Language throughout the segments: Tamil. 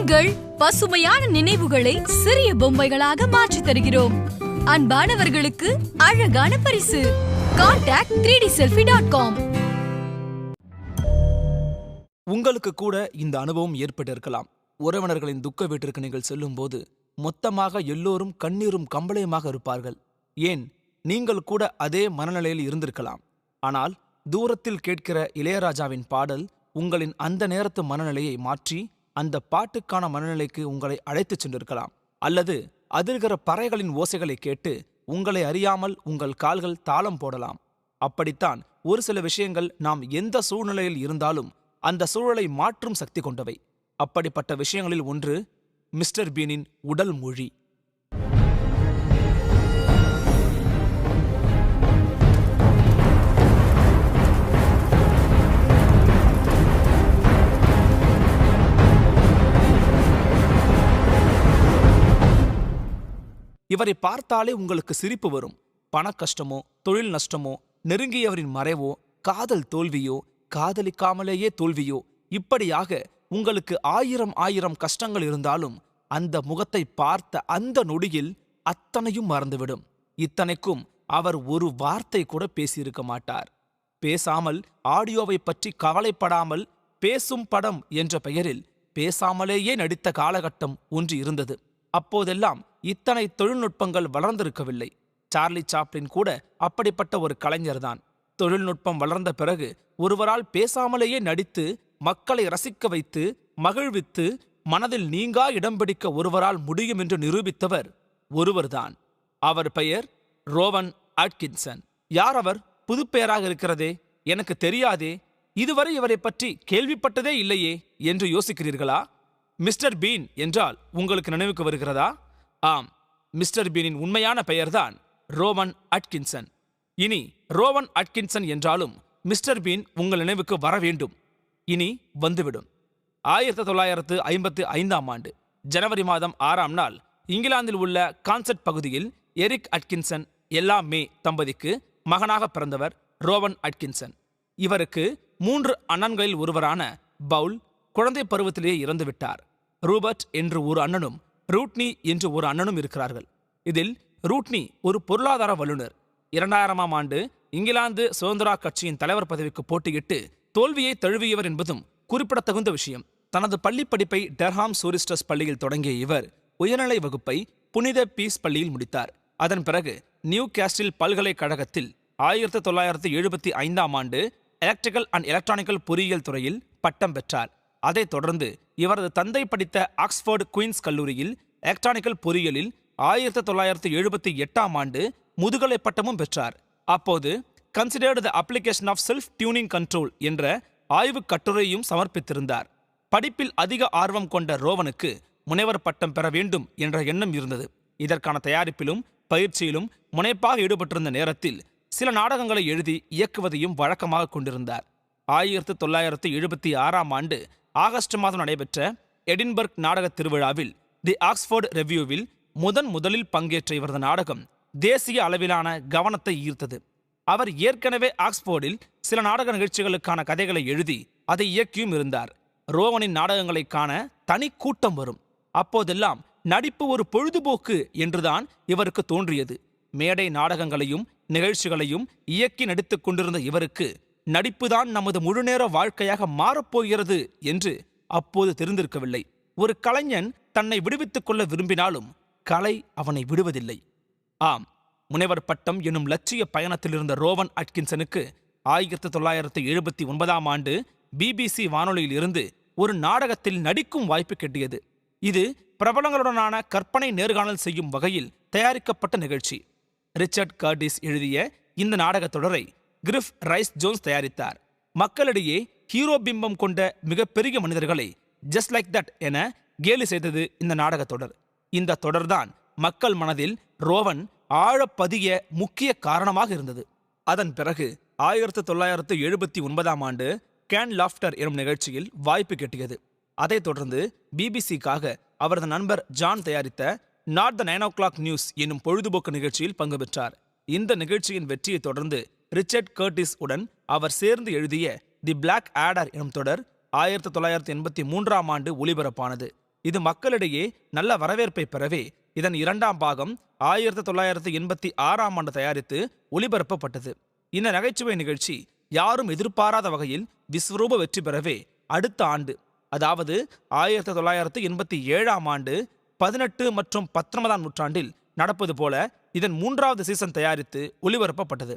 உங்கள் பசுமையான நினைவுகளை சிறிய பொம்மைகளாக மாற்றித் தருகிறோம். அன்பானவர்களுக்கு அழகான பரிசு. Contact 3dselfie.com. உங்களுக்கு கூட இந்த அனுபவம் ஏற்பட்டிருக்கலாம். உறவினர்களின் துக்க வீட்டிற்கு நீங்கள் செல்லும் போது மொத்தமாக எல்லோரும் கண்ணீரும் கம்பளையுமாக இருப்பார்கள். ஏன், நீங்கள் கூட அதே மனநிலையில் இருந்திருக்கலாம். ஆனால் தூரத்தில் கேட்கிற இளையராஜாவின் பாடல் உங்களின் அந்த நேரத்து மனநிலையை மாற்றி அந்த பாட்டுக்கான மனநிலைக்கு உங்களை அழைத்துச் சென்றிருக்கலாம். அல்லது அதிர்கிற பறைகளின் ஓசைகளை கேட்டு உங்களை அறியாமல் உங்கள் கால்கள் தாளம் போடலாம். அப்படித்தான் ஒரு சில விஷயங்கள் நாம் எந்த சூழ்நிலையில் இருந்தாலும் அந்த சூழலை மாற்றும் சக்தி கொண்டவை. அப்படிப்பட்ட விஷயங்களில் ஒன்று மிஸ்டர் பீனின் உடல் மொழி. இவரை பார்த்தாலே உங்களுக்கு சிரிப்பு வரும். பண கஷ்டமோ, தொழில் நஷ்டமோ, நெருங்கியவரின் மறைவோ, காதல் தோல்வியோ, காதலிக்காமலேயே தோல்வியோ, இப்படியாக உங்களுக்கு ஆயிரம் கஷ்டங்கள் இருந்தாலும் அந்த முகத்தை பார்த்த அந்த நொடியில் அத்தனையும் மறந்துவிடும். இத்தனைக்கும் அவர் ஒரு வார்த்தை கூட பேசியிருக்க மாட்டார். பேசாமல் ஆடியோவை பற்றி கவலைப்படாமல் பேசும் படம் என்ற பெயரில் பேசாமலேயே நடித்த காலகட்டம் ஒன்று இருந்தது. அப்போதெல்லாம் இத்தனை தொழில்நுட்பங்கள் வளர்ந்திருக்கவில்லை. சார்லி சாப்ளின் கூட அப்படிப்பட்ட ஒரு கலைஞர்தான். தொழில்நுட்பம் வளர்ந்த பிறகு ஒருவரால் பேசாமலேயே நடித்து மக்களை ரசிக்க வைத்து மகிழ்வித்து மனதில் நீங்கா இடம் பிடிக்க ஒருவரால் முடியும் என்று நிரூபித்தவர் ஒருவர்தான். அவர் பெயர் ரோவன் அட்கின்சன். யார் அவர்? புதுப்பெயராக இருக்கிறதே, எனக்கு தெரியாதே, இதுவரை இவரை பற்றி கேள்விப்பட்டதே இல்லையே என்று யோசிக்கிறீர்களா? மிஸ்டர் பீன் என்றால் உங்களுக்கு நினைவுக்கு வருகிறதா? ஆம், மிஸ்டர் பீனின் உண்மையான பெயர்தான் ரோவன் அட்கின்சன். இனி ரோவன் அட்கின்சன் என்றாலும் மிஸ்டர் பீன் உங்கள் நினைவுக்கு வர வேண்டும். இனி வந்துவிடும். 1955ஆம் ஆண்டு ஜனவரி மாதம் 6ஆம் நாள் இங்கிலாந்தில் உள்ள கான்செர்ட் பகுதியில் எரிக் அட்கின்சன் எல்லா மே தம்பதிக்கு மகனாக பிறந்தவர் ரோவன் அட்கின்சன். இவருக்கு 3 அண்ணன்களில் ஒருவரான பவுல் குழந்தை பருவத்திலேயே இறந்துவிட்டார். ரூபர்ட் என்று ஒரு அண்ணனும் ரூட்னி என்று ஒரு அண்ணனும் இருக்கிறார்கள். இதில் ரூட்னி ஒரு பொருளாதார வல்லுநர். 2000ஆம் ஆண்டு இங்கிலாந்து சுதந்திரா கட்சியின் தலைவர் பதவிக்கு போட்டியிட்டு தோல்வியை தழுவியவர் என்பதும் குறிப்பிடத்தகுந்த விஷயம். தனது பள்ளி படிப்பை டர்ஹாம் சூரிஸ்டர்ஸ் பள்ளியில் தொடங்கிய இவர் உயர்நிலை வகுப்பை புனித பீஸ் பள்ளியில் முடித்தார். அதன் பிறகு நியூ கேஸ்டில் பல்கலைக்கழகத்தில் 1975ஆம் ஆண்டு எலக்ட்ரிக்கல் அண்ட் எலக்ட்ரானிக்கல் பொறியியல் துறையில் பட்டம் பெற்றார். அதைத் தொடர்ந்து இவரது தந்தை படித்த ஆக்ஸ்போர்டு குயின்ஸ் கல்லூரியில் எலக்ட்ரானிக்கல் பொறியியலில் 1978ஆம் ஆண்டு முதுகலை பட்டமும் பெற்றார். அப்போது considered the application of self tuning control என்ற ஆய்வுக் கட்டுரையும் சமர்ப்பித்திருந்தார். படிப்பில் அதிக ஆர்வம் கொண்ட ரோவனுக்கு முனைவர் பட்டம் பெற வேண்டும் என்ற எண்ணம் இருந்தது. இதற்கான தயாரிப்பிலும் பயிற்சியிலும் முனைப்பாக ஈடுபட்டிருந்த நேரத்தில் சில நாடகங்களை எழுதி இயக்குவதையும் வழக்கமாக கொண்டிருந்தார். 1976ஆம் ஆண்டு ஆகஸ்ட் மாதம் நடைபெற்ற எடின்பர்க் நாடக திருவிழாவில் தி ஆக்ஸ்போர்டு ரெவ்யூவில் முதலில் பங்கேற்ற இவரது நாடகம் தேசிய அளவிலான கவனத்தை ஈர்த்தது. அவர் ஏற்கனவே ஆக்ஸ்போர்டில் சில நாடக நிகழ்ச்சிகளுக்கான கதைகளை எழுதி அதை இயக்கியும் இருந்தார். ரோவனின் நாடகங்களை காண தனி கூட்டம் வரும். அப்போதெல்லாம் நடிப்பு ஒரு பொழுதுபோக்கு என்றுதான் இவருக்கு தோன்றியது. மேடை நாடகங்களையும் நிகழ்ச்சிகளையும் இயக்கி நடித்துக் கொண்டிருந்த இவருக்கு நடிப்புதான் நமது முழுநேர வாழ்க்கையாக மாறப்போகிறது என்று அப்போது தெரிந்திருக்கவில்லை. ஒரு கலைஞன் தன்னை விடுவித்துக் கொள்ள விரும்பினாலும் கலை அவனை விடுவதில்லை. ஆம், முனைவர் பட்டம் எனும் லட்சிய பயணத்தில் இருந்த ரோவன் அட்கின்சனுக்கு 1979ஆம் ஆண்டு BBC வானொலியில் இருந்து ஒரு நாடகத்தில் நடிக்கும் வாய்ப்பு கிட்டியது. இது பிரபலங்களுடனான கற்பனை நேர்காணல் செய்யும் வகையில் தயாரிக்கப்பட்ட நிகழ்ச்சி. ரிச்சர்ட் கர்டிஸ் எழுதிய இந்த நாடகத் தொடரை கிரிஃப் ரைஸ் ஜோன்ஸ் தயாரித்தார். மக்களிடையே ஹீரோ பிம்பம் கொண்ட மிகப்பெரிய மனிதர்களை ஜஸ்ட் லைக் தட் என கேலி செய்தது இந்த நாடகத் தொடர். இந்த தொடர்தான் மக்கள் மனதில் ரோவன் ஆழப்பதிய முக்கிய காரணமாக இருந்தது. அதன் பிறகு 1979ஆம் ஆண்டு கேன் லாஃப்டர் எனும் நிகழ்ச்சியில் வாய்ப்பு கிட்டியது. அதைத் தொடர்ந்து பிபிசிக்காக அவரது நண்பர் ஜான் தயாரித்த நாட் த 9 o'clock நியூஸ் என்னும் பொழுதுபோக்கு நிகழ்ச்சியில் பங்கு பெற்றார். இந்த நிகழ்ச்சியின் வெற்றியை தொடர்ந்து ரிச்சர்ட் கர்டிஸ் உடன் அவர் சேர்ந்து எழுதிய தி பிளாக் ஆடர் எனும் தொடர் 1983ஆம் ஆண்டு ஒளிபரப்பானது. இது மக்களிடையே நல்ல வரவேற்பை பெறவே இதன் 2ஆம் பாகம் 1986ஆம் ஆண்டு தயாரித்து ஒளிபரப்பப்பட்டது. இந்த நகைச்சுவை நிகழ்ச்சி யாரும் எதிர்பாராத வகையில் விஸ்வரூப வெற்றி பெறவே அடுத்த ஆண்டு, அதாவது 1987ஆம் ஆண்டு 18 மற்றும் 19ஆம் நூற்றாண்டில் நடப்பது போல இதன் 3வது சீசன் தயாரித்து ஒளிபரப்பப்பட்டது.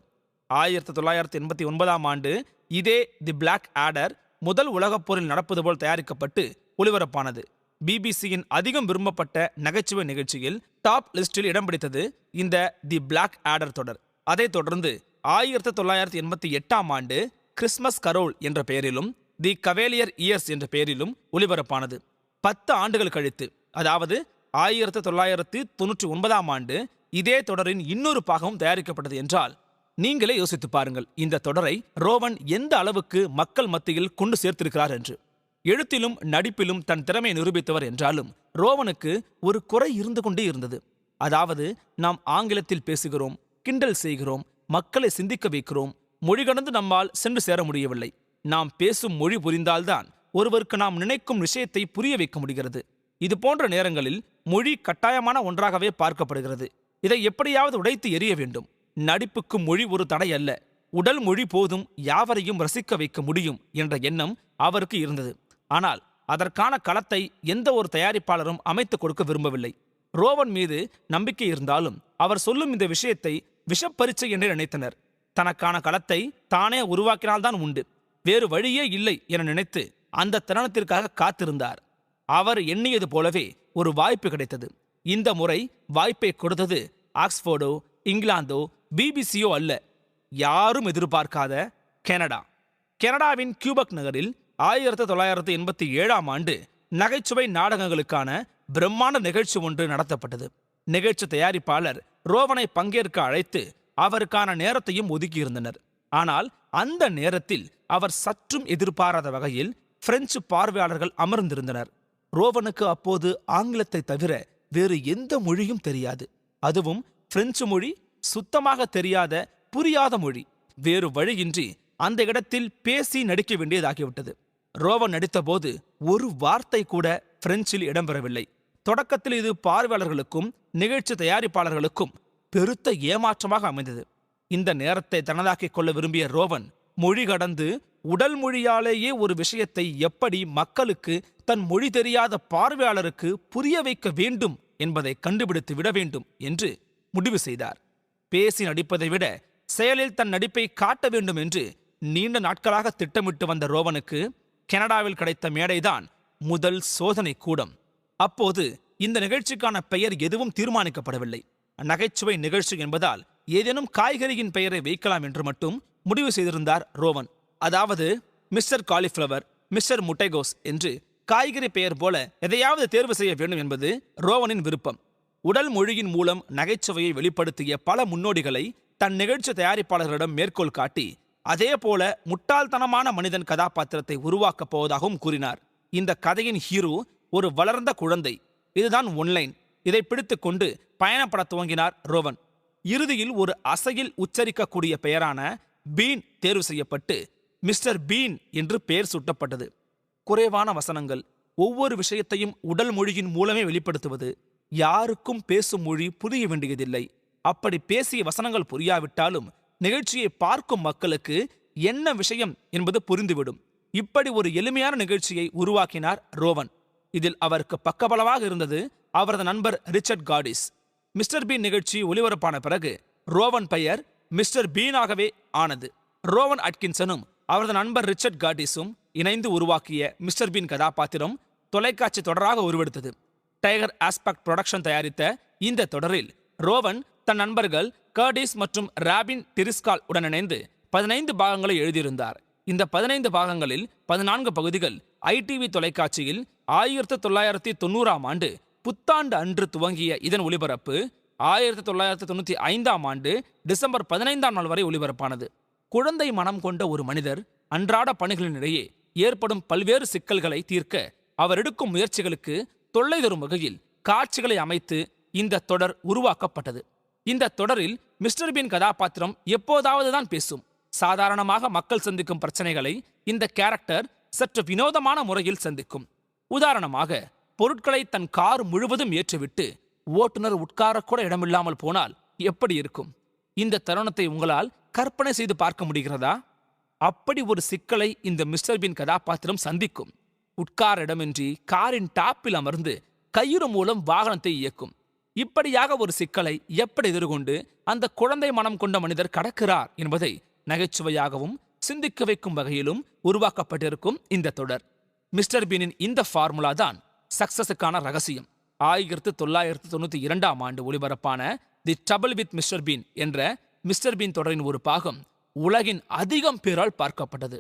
1989ஆம் ஆண்டு இதே தி பிளாக் ஆடர் முதல் உலகப் போரில் நடப்பது போல் தயாரிக்கப்பட்டு ஒளிபரப்பானது. பிபிசியின் அதிகம் விரும்பப்பட்ட நகைச்சுவை நிகழ்ச்சியில் டாப் லிஸ்டில் இடம் பிடித்தது இந்த தி பிளாக் ஆடர் தொடர். அதைத் தொடர்ந்து 1988ஆம் ஆண்டு கிறிஸ்மஸ் கரோல் என்ற பெயரிலும் தி கவேலியர் இயர்ஸ் என்ற பெயரிலும் ஒளிபரப்பானது. 10 ஆண்டுகள் கழித்து, அதாவது 1999ஆம் ஆண்டு இதே தொடரின் இன்னொரு பாகமும் தயாரிக்கப்பட்டது என்றால் நீங்களே யோசித்து பாருங்கள் இந்த தொடரை ரோவன் எந்த அளவுக்கு மக்கள் மத்தியில் கொண்டு சேர்த்திருக்கிறார் என்று. எழுத்திலும் நடிப்பிலும் தன் திறமையை நிரூபித்தவர் என்றாலும் ரோவனுக்கு ஒரு குறை இருந்து கொண்டே இருந்தது. அதாவது, நாம் ஆங்கிலத்தில் பேசுகிறோம், கிண்டல் செய்கிறோம், மக்களை சிந்திக்க வைக்கிறோம், மொழி கடந்து நம்மால் சென்று சேர முடியவில்லை. நாம் பேசும் மொழி புரிந்தால்தான் ஒருவருக்கு நாம் நினைக்கும் விஷயத்தை புரிய வைக்க முடிகிறது. இது போன்ற நேரங்களில் மொழி கட்டாயமான ஒன்றாகவே பார்க்கப்படுகிறது. இதை எப்படியாவது உடைத்து எறிய வேண்டும். நடிப்புக்கு மொழி ஒரு தடை அல்ல, உடல் மொழி போதும் யாவரையும் ரசிக்க வைக்க முடியும் என்ற எண்ணம் அவருக்கு இருந்தது. ஆனால் அதற்கான களத்தை எந்த ஒரு தயாரிப்பாளரும் அமைத்துக் கொடுக்க விரும்பவில்லை. ரோவன் மீது நம்பிக்கை இருந்தாலும் அவர் சொல்லும் இந்த விஷயத்தை விஷப்பரீட்சை என்று நினைத்தனர். தனக்கான களத்தை தானே உருவாக்கினால்தான் உண்டு, வேறு வழியே இல்லை என நினைத்து அந்த தருணத்திற்காக காத்திருந்தார். அவர் எண்ணியது போலவே ஒரு வாய்ப்பு கிடைத்தது. இந்த முறை வாய்ப்பை கொடுத்தது ஆக்ஸ்போர்டோ, இங்கிலாந்தோ, பிபிசியோ அல்ல, யாரும் எதிர்பார்க்காத கனடா. கனடாவின் கியூபக் நகரில் 1987ஆம் ஆண்டு நகைச்சுவை நாடகங்களுக்கான பிரம்மாண்ட நிகழ்ச்சி ஒன்று நடத்தப்பட்டது. நிகழ்ச்சி தயாரிப்பாளர் ரோவனை பங்கேற்க அழைத்து அவருக்கான நேரத்தையும் ஒதுக்கியிருந்தனர். ஆனால் அந்த நேரத்தில் அவர் சற்றும் எதிர்பாராத வகையில் பிரெஞ்சு பார்வையாளர்கள் அமர்ந்திருந்தனர். ரோவனுக்கு அப்போது ஆங்கிலத்தை தவிர வேறு எந்த மொழியும் தெரியாது. அதுவும் பிரெஞ்சு மொழி சுத்தமாக தெரியாத, புரியாத மொழி. வேறு வழியின்றி அந்த இடத்தில் பேசி நடிக்க வேண்டியதாகிவிட்டது. ரோவன் நடித்தபோது ஒரு வார்த்தை கூட பிரெஞ்சில் இடம்பெறவில்லை. தொடக்கத்தில் இது பார்வையாளர்களுக்கும் நிகழ்ச்சி தயாரிப்பாளர்களுக்கும் பெருத்த ஏமாற்றமாக அமைந்தது. இந்த நேரத்தை தனதாக்கிக் கொள்ள விரும்பிய ரோவன் மொழி கடந்து உடல் மொழியாலேயே ஒரு விஷயத்தை எப்படி மக்களுக்கு தன் மொழி தெரியாத பார்வையாளருக்கு புரிய வைக்க வேண்டும் என்பதை கண்டுபிடித்து விட வேண்டும் என்று முடிவு செய்தார். பேசி நடிப்பதை விட செயலில் தன் நடிப்பை காட்ட வேண்டும் என்று நீண்ட நாட்களாக திட்டமிட்டு வந்த ரோவனுக்கு கனடாவில் கிடைத்த மேடைதான் முதல் சோதனை கூடம். அப்போது இந்த நிகழ்ச்சிக்கான பெயர் எதுவும் தீர்மானிக்கப்படவில்லை. நகைச்சுவை நிகழ்ச்சி என்பதால் ஏதேனும் காய்கறியின் பெயரை வைக்கலாம் என்று மட்டும் முடிவு செய்திருந்தார் ரோவன். அதாவது மிஸ்டர் காலிஃப்ளவர், மிஸ்டர் முட்டைகோஸ் என்று காய்கறி பெயர் போல எதையாவது தேர்வு செய்ய வேண்டும் என்பது ரோவனின் விருப்பம். உடல் மொழியின் மூலம் நகைச்சுவையை வெளிப்படுத்திய பல முன்னோடிகளை தன் நிகழ்ச்சி தயாரிப்பாளர்களிடம் மேற்கோள் காட்டி அதே போல முட்டாள்தனமான மனிதன் கதாபாத்திரத்தை உருவாக்கப் போவதாகவும் கூறினார். இந்த கதையின் ஹீரோ ஒரு வளர்ந்த குழந்தை, இதுதான் ஒன்லைன். இதை பிடித்துக் கொண்டு பயணப்பட துவங்கினார் ரோவன். இறுதியில் ஒரு அசையில் உச்சரிக்கக்கூடிய பெயரான பீன் தேர்வு செய்யப்பட்டு மிஸ்டர் பீன் என்று பெயர் சூட்டப்பட்டது. குறைவான வசனங்கள், ஒவ்வொரு விஷயத்தையும் உடல் மொழியின் மூலமே வெளிப்படுத்துவது. யாருக்கும் பேசும் மொழி புரிய வேண்டியதில்லை. அப்படி பேசிய வசனங்கள் புரியாவிட்டாலும் நிகழ்ச்சியை பார்க்கும் மக்களுக்கு என்ன விஷயம் என்பது புரிந்துவிடும். இப்படி ஒரு எளிமையான நிகழ்ச்சியை உருவாக்கினார் ரோவன். இதில் அவருக்கு பக்கபலமாக இருந்தது அவரது நண்பர் ரிச்சர்ட் காடிஸ். மிஸ்டர் பீன் நிகழ்ச்சி ஒளிபரப்பான பிறகு ரோவன் பெயர் மிஸ்டர் பீனாகவே ஆனது. ரோவன் அட்கின்சனும் அவரது நண்பர் ரிச்சர்ட் காடிஸும் இணைந்து உருவாக்கிய மிஸ்டர் பீன் கதாபாத்திரம் தொலைக்காட்சி தொடராக உருவெடுத்தது. டைகர் ஆஸ்பெக்ட் புரொடக்ஷன் தயாரித்த இந்த தொடரில் ரோவன் தன் நண்பர்கள் கர்டிஸ் மற்றும் ராபின் டிரிஸ்கால் உடன் இணைந்து 15 பாகங்களை எழுதியிருந்தார். இந்த 15 பாகங்களில் 14 பகுதிகள் ஐடிவி தொலைக்காட்சியில் 1990ஆம் ஆண்டு புத்தாண்டு அன்று துவங்கிய இதன் ஒளிபரப்பு 1995ஆம் ஆண்டு டிசம்பர் 15ஆம் நாள் வரை ஒளிபரப்பானது. குழந்தை மனம் கொண்ட ஒரு மனிதர் அன்றாட பணிகளினிடையே ஏற்படும் பல்வேறு சிக்கல்களை தீர்க்க அவர் எடுக்கும் முயற்சிகளுக்கு தொல்லை தரும் வகையில் காட்சிகளை அமைத்து இந்த தொடர் உருவாக்கப்பட்டது. இந்த தொடரில் மிஸ்டர் பீன் கதாபாத்திரம் எப்போதாவது தான் பேசும். சாதாரணமாக மக்கள் சந்திக்கும் பிரச்சனைகளை இந்த கேரக்டர் சற்று வினோதமான முறையில் சந்திக்கும். உதாரணமாக, பொருட்களை தன் கார் முழுவதும் ஏற்றிவிட்டு ஓட்டுநர் உட்காரக்கூட இடமில்லாமல் போனால் எப்படி இருக்கும்? இந்த தருணத்தை உங்களால் கற்பனை செய்து பார்க்க முடிகிறதா? அப்படி ஒரு சிக்கலை இந்த மிஸ்டர் பீன் கதாபாத்திரம் சந்திக்கும். உட்கார இடமின்றி காரின் டாப்பில் அமர்ந்து கயிறு மூலம் வாகனத்தை இயக்கும். இப்படியாக ஒரு சிக்கலை எப்படி எதிர்கொண்டு அந்த குழந்தை மனம் கொண்ட மனிதர் கடக்கிறார் என்பதை நகைச்சுவையாகவும் சிந்திக்க வைக்கும் வகையிலும் உருவாக்கப்பட்டிருக்கும் இந்த தொடர். மிஸ்டர் பீனின் இந்த ஃபார்முலா தான் சக்சஸுக்கான ரகசியம். 1992ஆம் ஆண்டு ஒளிபரப்பான the trouble with mister Bean என்ற மிஸ்டர் பீன் தொடரின் ஒரு பாகம் உலகின் அதிகம் பேரால் பார்க்கப்பட்டது.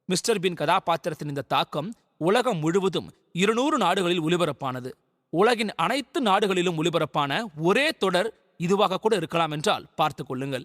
மிஸ்டர் பீன் கதாபாத்திரத்தின் இந்த தாக்கம் உலகம் முழுவதும் 200 நாடுகளில் ஒளிபரப்பானது. உலகின் அனைத்து நாடுகளிலும் ஒளிபரப்பான ஒரே தொடர் இதுவாக கூட இருக்கலாம் என்றால் பார்த்துக் கொள்ளுங்கள்.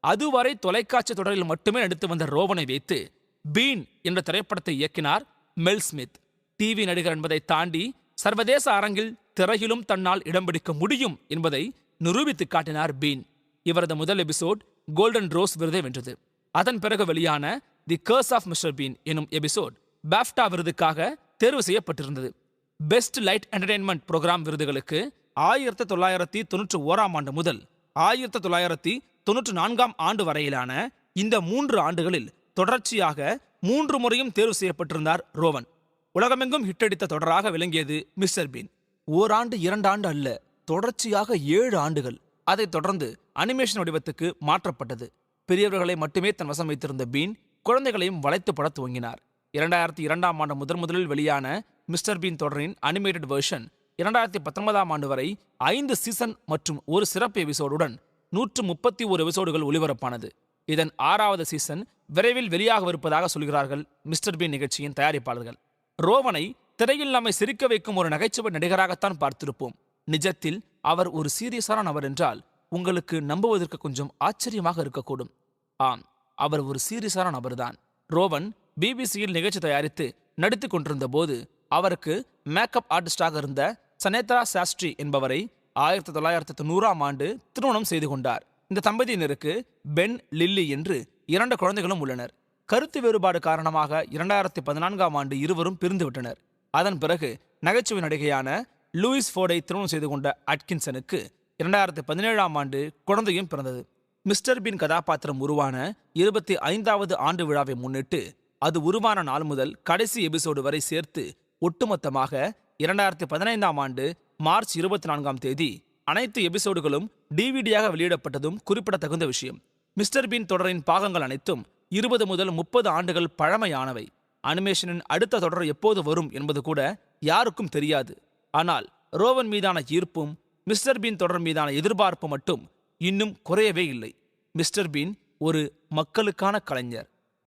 அதுவரை தொலைக்காட்சி தொடரில் மட்டுமே நடித்து வந்த ரோவனை வைத்து பீன் என்ற திரைப்படத்தை இயக்கினார் மெல் ஸ்மித். டிவி நடிகர் என்பதை தாண்டி சர்வதேச அரங்கில் திரையிலும் தன்னால் இடம் பிடிக்க முடியும் என்பதை நிரூபித்து காட்டினார் பீன். இவரது முதல் எபிசோட் கோல்டன் ரோஸ் விருதை வென்றது. அதன் பிறகு வெளியான தி கர்ஸ் ஆஃப் மிஸ்டர் பீன் எனும் எபிசோட் பாஃப்டா விருதுக்காக தேர்வு செய்யப்பட்டிருந்தது. பெஸ்ட் லைட் என்டர்டெயின்மெண்ட் புரோகிராம் விருதுகளுக்கு 1991ஆம் ஆண்டு முதல் 1994ஆம் ஆண்டு வரையிலான இந்த 3 ஆண்டுகளில் தொடர்ச்சியாக 3 முறையும் தேர்வு செய்யப்பட்டிருந்தார் ரோவன். உலகமெங்கும் ஹிட்டடித்த தொடராக விளங்கியது மிஸ்டர் பீன். ஓராண்டு 2 ஆண்டு அல்ல, தொடர்ச்சியாக 7 ஆண்டுகள். அதைத் தொடர்ந்து அனிமேஷன் வடிவத்துக்கு மாற்றப்பட்டது. பெரியவர்களை மட்டுமே தன் வசம் வைத்திருந்த பீன் குழந்தைகளையும் வளைத்து பட துவங்கினார். 2002ஆம் ஆண்டு முதலில் வெளியான மிஸ்டர் பீன் தொடரின் அனிமேட்டட் வெர்ஷன் 2019ஆம் ஆண்டு வரை 5 சீசன் மற்றும் ஒரு சிறப்பு எபிசோடுடன் 131 எபிசோடுகள் ஒளிபரப்பானது. இதன் 6வது சீசன் விரைவில் வெளியாகவிருப்பதாக சொல்கிறார்கள் மிஸ்டர் பீன் நிகழ்ச்சியின் தயாரிப்பாளர்கள். ரோவனை திரையில் நம்மை சிரிக்க வைக்கும் ஒரு நகைச்சுவை நடிகராகத்தான் பார்த்திருப்போம். நிஜத்தில் அவர் ஒரு சீரியஸான நபர் என்றால் உங்களுக்கு நம்புவதற்கு கொஞ்சம் ஆச்சரியமாக இருக்கக்கூடும். ஆம், அவர் ஒரு சீரியஸான நபர்தான். ரோவன் பிபிசியில் நிகழ்ச்சி தயாரித்து நடித்துக் கொண்டிருந்த போது அவருக்கு மேக்கப் ஆர்டிஸ்டாக இருந்த சனேத்ரா சாஸ்ட்ரி என்பவரை 1990ஆம் ஆண்டு திருமணம் செய்து கொண்டார். இந்த தம்பதியினருக்கு பென், லில்லி என்று 2 குழந்தைகளும் உள்ளனர். கருத்து வேறுபாடு காரணமாக 2014ஆம் ஆண்டு இருவரும் பிரிந்துவிட்டனர். அதன் பிறகு நகைச்சுவை நடிகையான லூயிஸ் ஃபோர்டை திருமணம் செய்து கொண்ட அட்கின்சனுக்கு 2017ஆம் ஆண்டு குழந்தையும் பிறந்தது. மிஸ்டர் பீன் கதாபாத்திரம் உருவான 25வது ஆண்டு விழாவை முன்னிட்டு அது உருவான நாள் முதல் கடைசி எபிசோடு வரை சேர்த்து ஒட்டுமொத்தமாக 2015ஆம் ஆண்டு மார்ச் 24ஆம் தேதி அனைத்து எபிசோடுகளும் டிவிடியாக வெளியிடப்பட்டதும் குறிப்பிடத்தகுந்த விஷயம். மிஸ்டர் பீன் தொடரின் பாகங்கள் அனைத்தும் 20 முதல் 30 ஆண்டுகள் பழமையானவை. அனிமேஷனின் அடுத்த தொடர் எப்போது வரும் என்பது கூட யாருக்கும் தெரியாது. ஆனால் ரோவன் மீதான ஈர்ப்பும் மிஸ்டர் பீன் தொடர் மீதான எதிர்பார்ப்பு மட்டும் இன்னும் குறையவே இல்லை. மிஸ்டர் பீன் ஒரு மக்களுக்கான கலைஞர்.